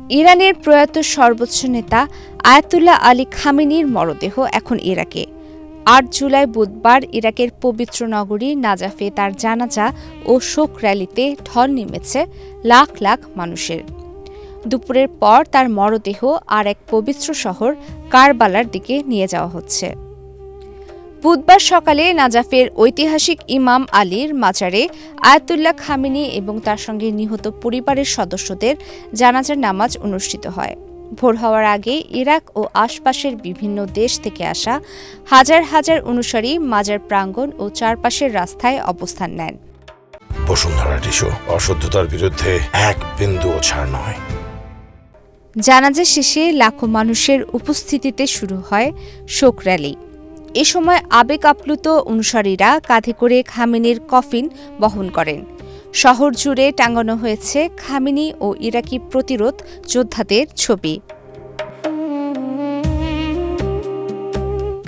ইরানের প্রয়াত সর্বোচ্চ নেতা আয়াতুল্লাহ আলী খামেনির মরদেহ এখন ইরাকে। ৮ জুলাই বুধবার ইরাকের পবিত্র নগরী নাজাফে তার জানাজা ও শোক র্যালিতে ঢল নেমেছে লাখ লাখ মানুষের। দুপুরের পর তার মরদেহ আর এক পবিত্র শহর কারবালার দিকে নিয়ে যাওয়া হচ্ছে। বুধবার সকালে নাজাফের ঐতিহাসিক ইমাম আলীর মাজারে আয়াতুল্লাহ খামেনি এবং তার সঙ্গে নিহত পরিবারের সদস্যদের জানাজার নামাজ অনুষ্ঠিত হয়। ভোর হওয়ার আগে ইরাক ও আশপাশের বিভিন্ন দেশ থেকে আসা হাজার হাজার অনুসারী মাজার প্রাঙ্গণ ও চারপাশের রাস্তায় অবস্থান নেন। বসুন্ধরা টিস্যু, অশুদ্ধতার বিরুদ্ধে এক বিন্দুও ছাড় নয়। জানাজা শেষে লাখো মানুষের উপস্থিতিতে শুরু হয় শোক র্যালি। এ সময় আবেগ আপ্লুত অনুসারীরা কাঁধে করে খামেনির কফিন বহন করেন। শহর জুড়ে টাঙানো হয়েছে খামেনি ও ইরাকি প্রতিরোধ যোদ্ধাদের ছবি।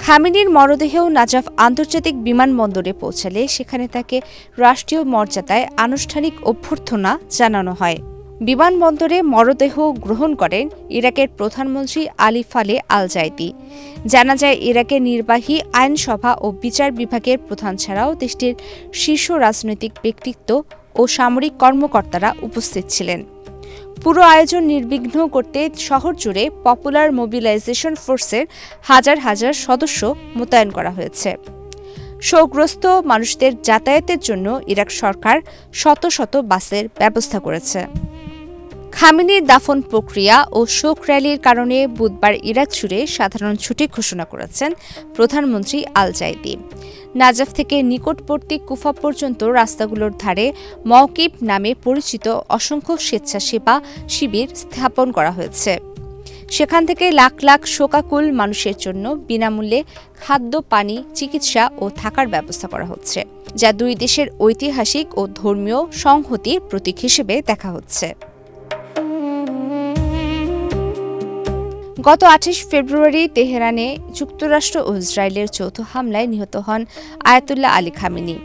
খামেনির মরদেহ নাজাফ আন্তর্জাতিক বিমানবন্দরে পৌঁছালে সেখানে তাকে রাষ্ট্রীয় মর্যাদায় আনুষ্ঠানিক অভ্যর্থনা জানানো হয়। বিমানবন্দরে মরদেহ গ্রহণ করেন ইরাকের প্রধানমন্ত্রী আলী ফালে আল জাইদি। জানা যায় ইরাকের নির্বাহী আইনসভা ও বিচার বিভাগের প্রধান ছাড়াও দেশটির শীর্ষ রাজনৈতিক ব্যক্তিত্ব ও সামরিক কর্মকর্তারা উপস্থিত ছিলেন। পুরো আয়োজন নির্বিঘ্ন করতে শহর জুড়ে পপুলার মোবিলাইজেশন ফোর্সের হাজার হাজার সদস্য মোতায়েন করা হয়েছে। শোকগ্রস্ত মানুষদের যাতায়াতের জন্য ইরাক সরকার শত শত বাসের ব্যবস্থা করেছে। খামেনির দাফন প্রক্রিয়া ও শোক র্যালির কারণে বুধবার ইরাক জুড়ে সাধারণ ছুটি ঘোষণা করেছেন প্রধানমন্ত্রী আল জাইদি। নাজাফ থেকে নিকটবর্তী কুফা পর্যন্ত রাস্তাগুলোর ধারে মওকিফ নামে পরিচিত অসংখ্য স্বেচ্ছাসেবা শিবির স্থাপন করা হয়েছে। সেখান থেকে লাখ লাখ শোকাকুল মানুষের জন্য বিনামূল্যে খাদ্য, পানি, চিকিৎসা ও থাকার ব্যবস্থা করা হচ্ছে, যা দুই দেশের ঐতিহাসিক ও ধর্মীয় সংহতির প্রতীক হিসেবে দেখা হচ্ছে। গত ২৮ ফেব্রুয়ারি তেহরানে যুক্তরাষ্ট্র ও ইসরায়েলের যৌথ হামলায় নিহত হন আয়াতুল্লাহ আলী খামেনি।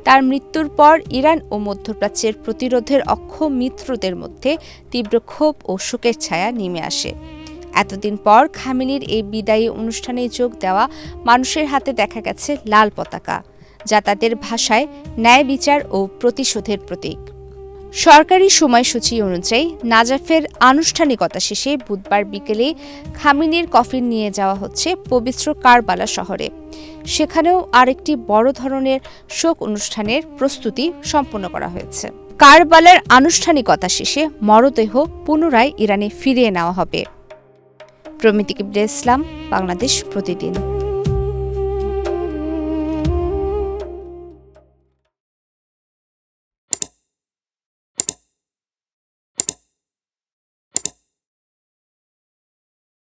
তার মৃত্যুর পর ইরান ও মধ্যপ্রাচ্যের প্রতিরোধের অক্ষম মিত্রদের মধ্যে তীব্র ক্ষোভ ও শোকের ছায়া নেমে আসে। এতদিন পর খামেনির এই বিদায়ী অনুষ্ঠানে যোগ দেওয়া মানুষের হাতে দেখা গেছে লাল পতাকা, যা তাদের ভাষায় ন্যায় বিচার ও প্রতিশোধের প্রতীক। সরকারি সময়সূচি অনুযায়ী নাজাফের আনুষ্ঠানিকতা শেষে বুধবার বিকেলে খামেনির কফিন নিয়ে যাওয়া হচ্ছে পবিত্র কারবালা শহরে। সেখানেও আরেকটি বড় ধরনের শোক অনুষ্ঠানের প্রস্তুতি সম্পন্ন করা হয়েছে। কারবালার আনুষ্ঠানিকতা শেষে মরদেহ পুনরায় ইরানে ফিরিয়ে নেওয়া হবে। প্রমিতি কিবরিয়া ইসলাম, বাংলাদেশ প্রতিদিন।